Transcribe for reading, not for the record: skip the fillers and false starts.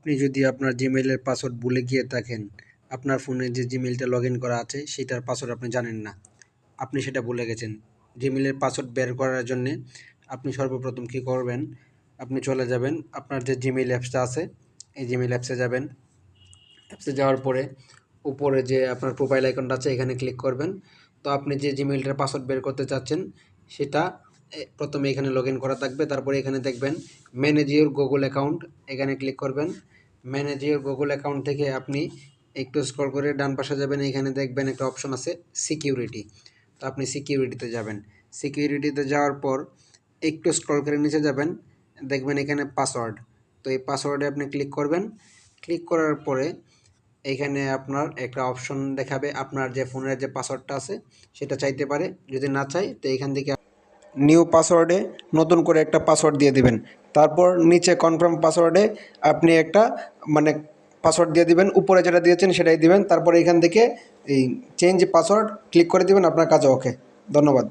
আপনি যদি আপনার জিমেইলের পাসওয়ার্ড ভুলে গিয়ে থাকেন, আপনার ফোনে যে জিমেইলটা লগ ইন করা আছে সেটার পাসওয়ার্ড আপনি জানেন না, আপনি সেটা ভুলে গেছেন। জিমেইলের পাসওয়ার্ড বের করার জন্যে আপনি সর্বপ্রথম কী করবেন, আপনি চলে যাবেন আপনার যে জিমেইল অ্যাপসটা আছে, এই জিমেইল অ্যাপসে যাবেন। অ্যাপসে যাওয়ার পরে উপরে যে আপনার প্রোফাইল আইকনটা আছে এখানে ক্লিক করবেন। তো আপনি যে জিমেইলটার পাসওয়ার্ড বের করতে চাচ্ছেন সেটা প্রথমে এখানে লগ ইন করা থাকবে। তারপরে এখানে দেখবেন ম্যানেজ ইওর গুগল অ্যাকাউন্ট, এখানে ক্লিক করবেন। ম্যানেজ ইওর গুগল অ্যাকাউন্ট থেকে আপনি একটু স্ক্রল করে ডান পাশে যাবেন, এখানে দেখবেন একটা অপশন আছে সিকিউরিটি। তো আপনি সিকিউরিটিতে যাবেন। সিকিউরিটিতে যাওয়ার পর একটু স্ক্রল করে নিচে যাবেন, দেখবেন এখানে পাসওয়ার্ড। তো এই পাসওয়ার্ডে আপনি ক্লিক করবেন। ক্লিক করার পরে এইখানে আপনার একটা অপশন দেখাবে, আপনার যে ফোনের যে পাসওয়ার্ডটা আছে সেটা চাইতে পারে। যদি না চাই তো এখান থেকে নিউ পাসওয়ার্ডে নতুন করে একটা পাসওয়ার্ড দিয়ে দিবেন। তারপর নিচে কনফার্ম পাসওয়ার্ডে আপনি একটা মানে পাসওয়ার্ড দিয়ে দিবেন, উপরে যেটা দিয়েছেন সেটাই দিবেন। তারপর এখান থেকে এই চেঞ্জ পাসওয়ার্ড ক্লিক করে দিবেন, আপনার কাজ ওকে। ধন্যবাদ।